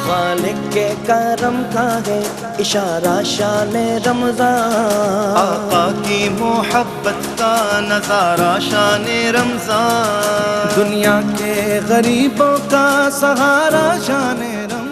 خالق کے کرم کا ہے اشارہ شان رمضان، آقا کی محبت کا نظارہ شان رمضان، دنیا کے غریبوں کا سہارا شان رمضان۔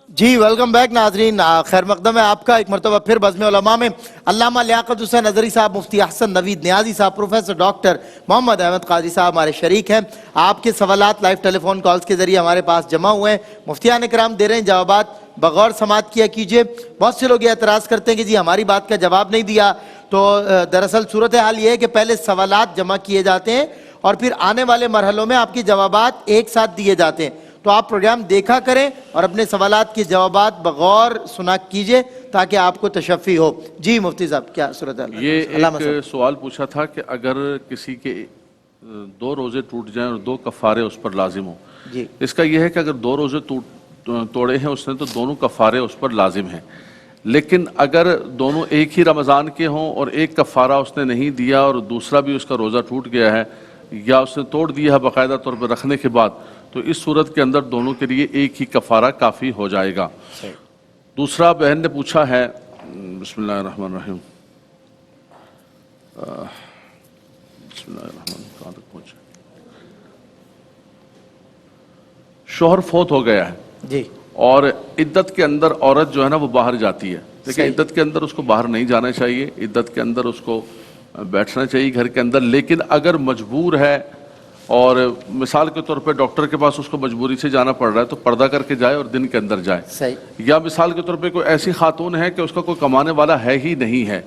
جی ویلکم بیک ناظرین، خیر مقدم ہے آپ کا ایک مرتبہ پھر بزم علماء میں علامہ لیاقت حسین نظری صاحب، مفتی احسن نوید نیازی صاحب، پروفیسر ڈاکٹر محمد احمد قادری صاحب ہمارے شریک ہیں۔ آپ کے سوالات لائیو ٹیلی فون کالز کے ذریعے ہمارے پاس جمع ہوئے ہیں، مفتیان کرام دے رہے ہیں جوابات، بغور سماعت کیا کیجئے۔ بہت سے لوگ یہ اعتراض کرتے ہیں کہ جی ہماری بات کا جواب نہیں دیا، تو دراصل صورتحال یہ ہے کہ پہلے سوالات جمع کیے جاتے ہیں اور پھر آنے والے مرحلوں میں آپ کے جوابات ایک ساتھ دیے جاتے ہیں، تو آپ پروگرام دیکھا کریں اور اپنے سوالات کے جوابات بغور سنا کیجئے تاکہ آپ کو تشفی ہو۔ جی مفتی صاحب کیا صورت ہے؟ یہ ایک سوال پوچھا تھا کہ اگر کسی کے 2 روزے ٹوٹ جائیں اور 2 کفارے اس پر لازم ہوں، جی اس کا یہ ہے کہ اگر 2 روزے توڑے ہیں اس نے تو دونوں کفارے اس پر لازم ہیں، لیکن اگر دونوں ایک ہی رمضان کے ہوں اور ایک کفارہ اس نے نہیں دیا اور دوسرا بھی اس کا روزہ ٹوٹ گیا ہے یا اس نے توڑ دیا ہے باقاعدہ طور پر رکھنے کے بعد، تو اس صورت کے اندر دونوں کے لیے ایک ہی کفارہ کافی ہو جائے گا۔ دوسرا بہن نے پوچھا ہے، بسم اللہ الرحمن الرحیم، بسم اللہ الرحمن کہاں تک پہنچا، شوہر فوت ہو گیا ہے جی اور عدت کے اندر عورت جو ہے نا وہ باہر جاتی ہے، لیکن عدت کے اندر اس کو باہر نہیں جانا چاہیے، عدت کے اندر اس کو بیٹھنا چاہیے گھر کے اندر، لیکن اگر مجبور ہے اور مثال کے طور پہ ڈاکٹر کے پاس اس کو مجبوری سے جانا پڑ رہا ہے تو پردہ کر کے جائے اور دن کے اندر جائے، صحیح، یا مثال کے طور پہ کوئی ایسی خاتون ہے کہ اس کا کوئی کمانے والا ہے ہی نہیں ہے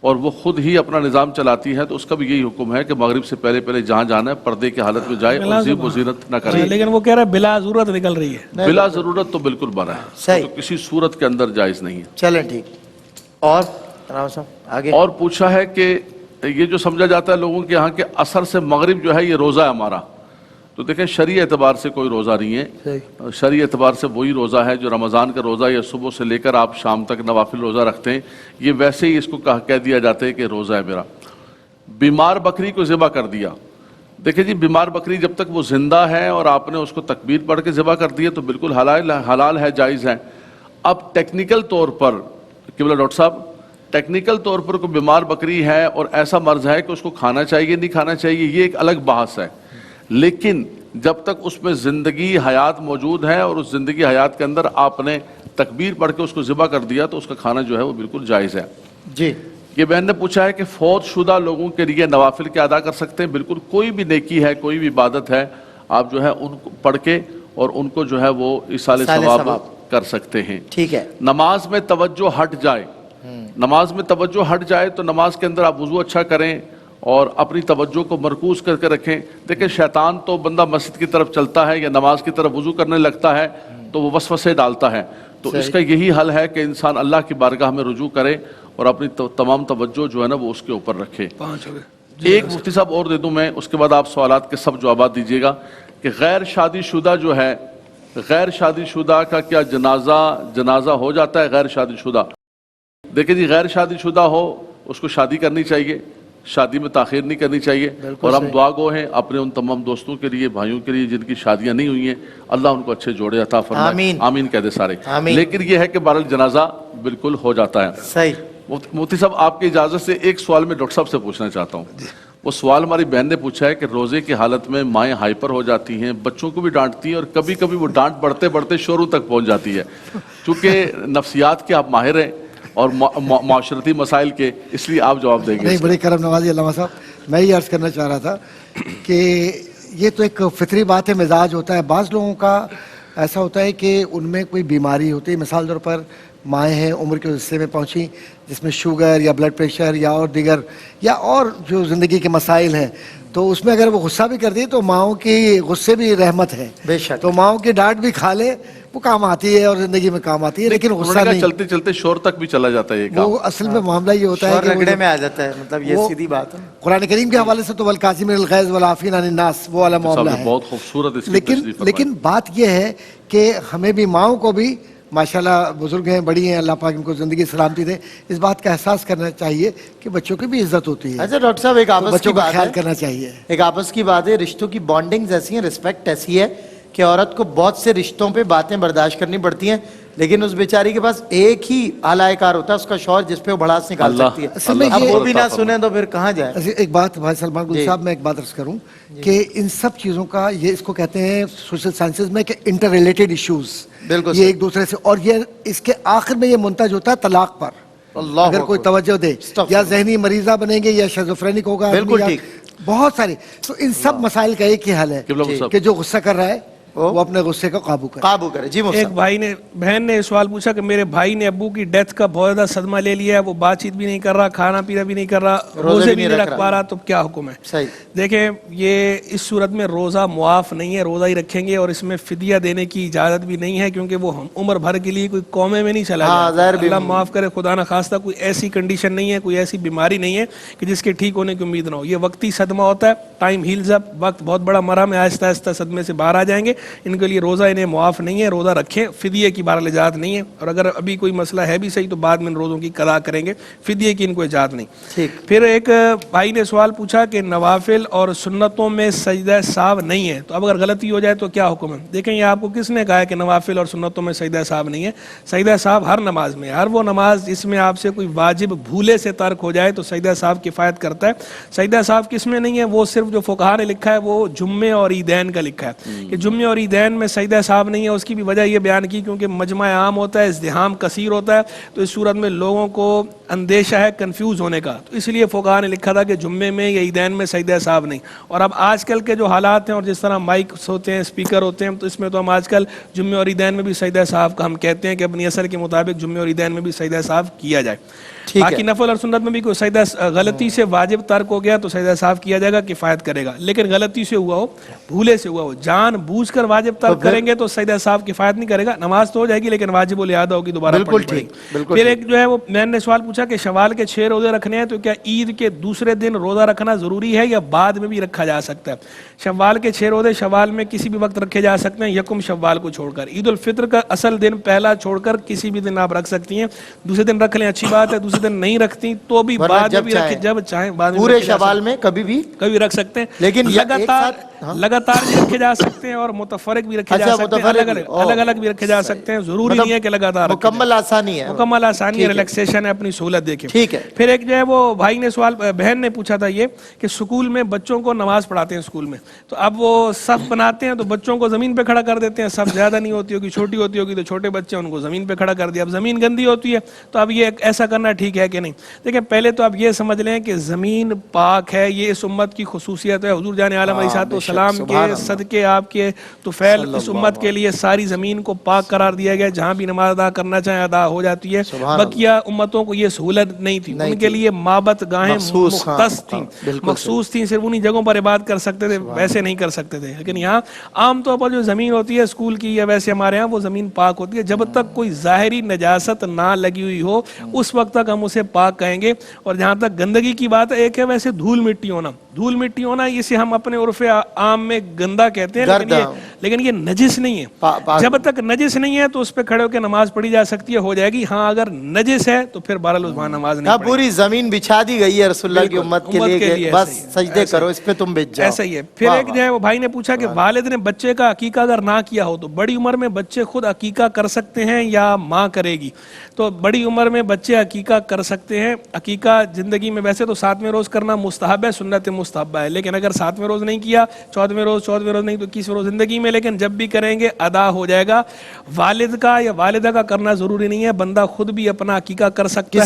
اور وہ خود ہی اپنا نظام چلاتی ہے، تو اس کا بھی یہی حکم ہے کہ مغرب سے پہلے پہلے جہاں جانا ہے پردے کی حالت میں جائے اور زیب و زینت نہ کرے۔ لیکن وہ کہہ رہا ہے بلا ضرورت نکل رہی ہے، بلا ضرورت تو بالکل منع ہے، صحیح، تو کسی صورت کے اندر جائز نہیں ہے۔ چلیں ٹھیک۔ اور رام صاحب آگے اور پوچھا ہے کہ یہ جو سمجھا جاتا ہے لوگوں کے یہاں کہ عصر سے مغرب جو ہے یہ روزہ ہے ہمارا، تو دیکھیں شرعی اعتبار سے کوئی روزہ نہیں ہے، شرعی اعتبار سے وہی روزہ ہے جو رمضان کا روزہ یا صبح سے لے کر آپ شام تک نوافل روزہ رکھتے ہیں، یہ ویسے ہی اس کو کہہ دیا جاتا ہے کہ روزہ ہے میرا۔ بیمار بکری کو ذبح کر دیا، دیکھیں جی بیمار بکری جب تک وہ زندہ ہے اور آپ نے اس کو تکبیر پڑھ کے ذبح کر دیا تو بالکل حلال ہے، جائز ہے۔ اب ٹیکنیکل طور پر کیا بولا ڈاکٹر صاحب، ٹیکنیکل طور پر کوئی بیمار بکری ہے اور ایسا مرض ہے کہ اس کو کھانا چاہیے نہیں کھانا چاہیے، یہ ایک الگ بحث ہے، لیکن جب تک اس میں زندگی حیات موجود ہے اور اس زندگی حیات کے اندر آپ نے تکبیر پڑھ کے اس کو ذبح کر دیا تو اس کا کھانا جو ہے وہ بالکل جائز ہے۔ جی یہ بہن نے پوچھا ہے کہ فوت شدہ لوگوں کے لیے نوافل کیا ادا کر سکتے ہیں؟ بالکل، کوئی بھی نیکی ہے، کوئی بھی عبادت ہے، آپ جو ہے ان کو پڑھ کے اور ان کو جو ہے وہ ایصال ثواب کر سکتے ہیں۔ ٹھیک ہے۔ نماز میں توجہ ہٹ جائے، نماز میں توجہ ہٹ جائے تو نماز کے اندر آپ وضو اچھا کریں اور اپنی توجہ کو مرکوز کر کے رکھیں۔ دیکھیں شیطان تو بندہ مسجد کی طرف چلتا ہے یا نماز کی طرف وضو کرنے لگتا ہے تو وہ وسوسے ڈالتا ہے، تو اس کا یہی حل ہے کہ انسان اللہ کی بارگاہ میں رجوع کرے اور اپنی تمام توجہ جو ہے نا وہ اس کے اوپر رکھے۔ ایک مفتی صاحب اور دے دوں میں، اس کے بعد آپ سوالات کے سب جوابات دیجیے گا کہ غیر شادی شدہ جو ہے، غیر شادی شدہ کا کیا جنازہ ہو جاتا ہے؟ غیر شادی شدہ، دیکھیں جی غیر شادی شدہ ہو اس کو شادی کرنی چاہیے، شادی میں تاخیر نہیں کرنی چاہیے، اور ہم دعا گو ہیں اپنے ان تمام دوستوں کے لیے، بھائیوں کے لیے جن کی شادیاں نہیں ہوئی ہیں، اللہ ان کو اچھے جوڑے عطا فرمائے، آمین آمین کہہ دے سارے۔ آمین۔ لیکن یہ ہے کہ بہرحال جنازہ بالکل ہو جاتا ہے۔ صحیح۔ مفتی صاحب آپ کی اجازت سے ایک سوال میں ڈاکٹر صاحب سے پوچھنا چاہتا ہوں۔ وہ سوال ہماری بہن نے پوچھا ہے کہ روزے کی حالت میں مائیں ہائپر ہو جاتی ہیں، بچوں کو بھی ڈانٹتی ہیں اور کبھی کبھی وہ ڈانٹ بڑھتے بڑھتے شوروں تک پہنچ جاتی ہے، چونکہ نفسیات کے آپ ماہر ہیں اور معاشرتی مسائل کے، اس لیے آپ جواب دیں گے۔ نہیں، بڑی کرم نوازی علامہ صاحب، میں یہ عرض کرنا چاہ رہا تھا کہ یہ تو ایک فطری بات ہے، مزاج ہوتا ہے، بعض لوگوں کا ایسا ہوتا ہے کہ ان میں کوئی بیماری ہوتی ہے، مثال طور پر مائیں ہیں عمر کے حصے میں پہنچی جس میں شوگر یا بلڈ پریشر یا اور دیگر یا اور جو زندگی کے مسائل ہیں، تو اس میں اگر وہ غصہ بھی کر دی تو ماؤں کی غصے بھی رحمت ہے، بے شک، تو ماؤں کی ڈانٹ بھی کھا لے وہ کام آتی ہے اور زندگی میں کام آتی ہے، لیکن غصہ نہیں، چلتے چلتے شور تک بھی چلا جاتا ہے یہ کام، وہ اصل میں معاملہ یہ ہوتا ہے کہ رگڑے میں آ جاتا ہے، مطلب یہ سیدھی بات ہے۔ قرآن کریم کے حوالے سے تو والکاظمین الغیظ والعافین عن الناس وہ والا معاملہ ہے، بہت خوبصورت اس کی تشریح فرمائی۔ لیکن بات یہ ہے کہ ہمیں بھی ماؤں کو بھی ماشاءاللہ بزرگ ہیں، بڑی ہیں، اللہ پاک ان کو زندگی سلامتی دے، اس بات کا احساس کرنا چاہیے کہ بچوں کی بھی عزت ہوتی ہے۔ اچھا ڈاکٹر صاحب، ایک آپس کی بچوں کا بات خیال ہے، کرنا چاہیے، ایک آپس کی بات ہے، رشتوں کی بانڈنگز ایسی ہیں، رسپیکٹ ایسی ہے کہ عورت کو بہت سے رشتوں پہ باتیں برداشت کرنی پڑتی ہیں لیکن اس بیچاری کے پاس ایک ہی اعلیٰ کار ہوتا ہے اس کا شوہر جس پہ وہ بھڑاس نکال سکتی ہے. اصل میں اب یہ وہ بھی نہ سنیں تو پھر کہاں جائے. ایک بات بھائی سلمان گل صاحب میں ایک بات عرض کروں کہ ان سب چیزوں کا یہ اس کو کہتے ہیں سوشل سائنسز میں کہ انٹر ریلیٹڈ ایشوز. بالکل یہ ایک دوسرے سے اور یہ اس کے آخر میں یہ منتج ہوتا ہے طلاق پر. اگر کوئی توجہ دے یا ذہنی مریضہ بنیں گے یا شیزوفرینک ہوگا بالکل ٹھیک. بہت سارے. تو ان سب مسائل کا ایک ہی حل ہے کہ جو غصہ کر رہا ہے وہ اپنے غصے کو قابو کرے. جی ایک بہن نے سوال پوچھا کہ میرے بھائی نے ابو کی ڈیتھ کا بہت زیادہ صدمہ لے لیا ہے, وہ بات چیت بھی نہیں کر رہا, کھانا پینا بھی نہیں کر رہا, روزے بھی نہیں رکھ پا رہا, تو کیا حکم ہے؟ دیکھیں یہ اس صورت میں روزہ معاف نہیں ہے, روزہ ہی رکھیں گے اور اس میں فدیہ دینے کی اجازت بھی نہیں ہے کیونکہ وہ عمر بھر کے لیے کوئی قومے میں نہیں چلا جائے. اللہ معاف کرے, خدا نخواستہ کوئی ایسی کنڈیشن نہیں ہے, کوئی ایسی بیماری نہیں ہے کہ جس کے ٹھیک ہونے کی امید نہ ہو. یہ وقتی صدمہ ہوتا ہے, ٹائم ہیلز اپ, وقت بہت بڑا مرہم ہے, آہستہ آہستہ صدمے سے باہر آ جائیں گے. ان کے لیے روزہ انہیں معاف نہیں ہے, روزہ رکھیں, فدیے کی بہرحال اجازت نہیں ہے. اور اگر ابھی کوئی مسئلہ ہے بھی صحیح تو بعد میں روزوں کی قضا کریں گے, فدیے کی ان کو اجازت نہیں. پھر ایک بھائی نے سوال پوچھا کہ نوافل اور سنتوں میں سجدہ سہو نہیں ہے, تو اب اگر غلطی ہو جائے تو کیا حکم ہے؟ دیکھیں یہ آپ کو کس نے کہا ہے کہ نوافل اور سنتوں میں سجدہ سہو نہیں ہے؟ سجدہ سہو ہر نماز میں, ہر وہ نماز جس میں آپ سے کوئی واجب بھولے سے ترک ہو جائے تو سجدہ سہو کفایت کرتا ہے. سجدہ سہو کس میں نہیں ہے؟ وہ صرف جو فقہا نے لکھا ہے وہ جمعے اور عیدین کا لکھا ہے کہ جمعے اور عیدین میں سجدہ سہو نہیں ہے. اس کی بھی وجہ یہ بیان کی کیونکہ مجمع عام ہوتا ہے, ازدحام کثیر ہوتا ہے, تو اس صورت میں لوگوں کو اندیشہ ہے کنفیوز ہونے کا, تو اس لیے فقہا نے لکھا تھا کہ جمعے میں یا عیدین میں سجدہ سہو نہیں. اور اب آج کل کے جو حالات ہیں اور جس طرح مائکس ہوتے ہیں, اسپیکر ہوتے ہیں, تو اس میں تو ہم آج کل جمعے اور عیدین میں بھی سجدہ سہو کا ہم کہتے ہیں کہ اپنی اصل کے مطابق جمعے اور عیدین میں بھی سجدہ سہو کیا جائے. باقی نفل اور سنت میں بھی کوئی سجدہ غلطی سے واجب ترک ہو گیا تو سجدہ سہو کیا جائے گا, کفایت کرے گا. لیکن غلطی سے ہوا ہو, بھولے سے ہوا ہو, جان بوجھ کر واجب ترک کریں گے تو سجدہ سہو کفایت نہیں کرے گا. نماز تو ہو جائے گی لیکن واجب الادا ہوگی, دوبارہ پڑھنی پڑے گی. پھر ایک جو ہے وہ میں نے سوال پوچھا کہ شوال کے 6 روزے رکھنے ہیں تو کیا عید کے دوسرے دن روزہ رکھنا ضروری ہے یا بعد میں بھی رکھا جا سکتا ہے؟ شوال کے 6 روزے شوال میں کسی بھی وقت رکھے جا سکتے ہیں, یکم شوال کو چھوڑ کر. عید الفطر کا اصل دن پہلا چھوڑ کر کسی بھی دن آپ رکھ سکتی ہیں. دوسرے دن رکھ لیں اچھی بات ہے, دوسرے دن نہیں رکھتی تو بھی بعد میں بھی رکھیں, جب چاہیں بعد میں پورے شوال میں کبھی رکھ سکتے ہیں. لیکن لگاتار بھی رکھے جا سکتے ہیں اور متفرق بھی رکھے جا سکتے ہیں, الگ الگ بھی رکھے جا سکتے ہیں, ضروری نہیں ہے کہ لگاتار. مکمل آسانی ہے, مکمل آسانی ہے, ریلیکسیشن ہے, اپنی سہولت دیکھیں. ٹھیک ہے. پھر ایک جو ہے وہ بھائی نے سوال, بہن نے پوچھا تھا یہ کہ سکول میں بچوں کو نماز پڑھاتے ہیں اسکول میں, تو اب وہ صف بناتے ہیں تو بچوں کو زمین پہ کھڑا کر دیتے ہیں. صف زیادہ نہیں ہوتی ہوگی, چھوٹی ہوتی ہوگی, تو چھوٹے بچے ان کو زمین پہ کھڑا کر دیا. اب زمین گندی ہوتی ہے تو اب یہ ایسا کرنا ٹھیک ہے کہ نہیں؟ دیکھیں پہلے تو آپ یہ سمجھ لیں کہ زمین پاک ہے, یہ اس امت کی خصوصیت ہے. حضور جان عالم علیہ السلام کے صدقے آپ کے طفیل اس امت کے لیے ساری زمین کو پاک قرار دیا گیا, جہاں بھی نماز ادا کرنا چاہیں ادا ہو جاتی ہے. بقیہ امتوں کو یہ سہولت نہیں تھی, ان کے لیے معبد گاہیں مختص تھیں, مخصوص تھیں, صرف انہی جگہوں پر عبادت کر سکتے تھے, ویسے نہیں کر سکتے تھے. لیکن یہاں عام طور پر جو زمین ہوتی ہے اسکول کی یا ویسے ہمارے ہاں وہ زمین پاک ہوتی ہے. جب تک کوئی ظاہری نجاست نہ لگی ہوئی ہو اس وقت تک ہم اسے پاک کہیں گے. اور جہاں تک گندگی کی بات ہے, ایک ہے ویسے دھول مٹی ہونا, اسے ہم اپنے عرف عام میں گندا کہتے ہیں, لیکن یہ نجس نہیں ہے. جب تک نجس نہیں ہے تو اس پہ کھڑے ہو کے نماز پڑھی جا سکتی ہے, ہو جائے گی. ہاں اگر نجس ہے تو پھر بہرحال اس نماز نہیں پڑھیں. پوری زمین بچھا دی گئی ہے رسول اللہ کی امت کے لیے کہ بس سجدے کرو, اس پہ تم بچ جاؤ. ایسا ہی ہے. پھر ایک جو ہے وہ بھائی نے پوچھا کہ والد نے بچے کا عقیقہ اگر نہ کیا ہو تو بڑی عمر میں بچے خود عقیقہ کر سکتے ہیں یا ماں کرے گی؟ تو بڑی عمر میں بچے عقیقہ کر سکتے ہیں. عقیقہ زندگی میں ویسے تو 7ویں روز کرنا مستحب ہے, سنت مستحبہ ہے, لیکن اگر 7ویں روز نہیں کیا, 14ویں روز نہیں تو 21ویں روز زندگی میں, لیکن جب بھی کریں گے ادا ہو جائے گا. والد کا یا والدہ کا کرنا ضروری نہیں ہے, بندہ خود بھی اپنا عقیقہ کر سکتا ہے,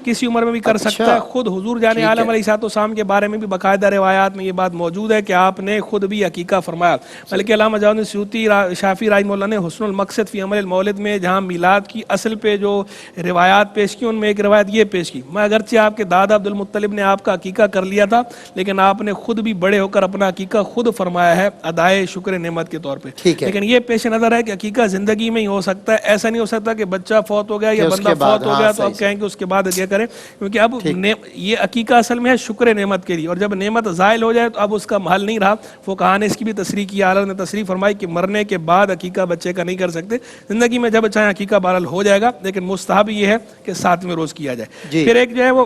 کسی عمر میں بھی کر سکتا ہے. خود حضور جان عالم علیہ السلام کے بارے میں بھی باقاعدہ روایات میں یہ بات موجود ہے کہ آپ نے خود بھی عقیقہ فرمایا. بلکہ علامہ جلال سیوطی شافعی رحمہ اللہ نے حسن المقصد فی عمل المولد میں جہاں میلاد کی اصل پہ جو روایات پیش کی, ان میں ایک روایت یہ پیش کی, میں اگرچہ آپ کے دادا عبد المطلب نے آپ کا عقیقہ کر لیا تھا لیکن آپ نے خود بھی بڑے ہو کر اپنا عقیقہ خود فرمایا ہے ادائے شکر نعمت کے طور پہ. لیکن یہ پیش نظر ہے کہ عقیقہ زندگی میں ہی ہو سکتا ہے, ایسا نہیں ہو سکتا کہ بچہ فوت ہو گیا یا بندہ فوت ہو گیا تو اب کہیں کہ اس کے بعد کیا کریں, کیونکہ اب یہ عقیقہ اصل میں ہے شکر نعمت کے لیے, اور جب نعمت زائل ہو جائے تو اب اس کا محل نہیں رہا. فقہا نے اس کی بھی تصریح کی, اعلیٰ نے تصریح فرمائی کہ مرنے کے بعد عقیقہ بچے کا نہیں کر سکتے, زندگی میں جب چاہیں عقیقہ بہرحال ہو جائے گا, لیکن مستحب یہ ہے کہ 7ویں روز کیا جائے. پھر ایک جو ہے وہ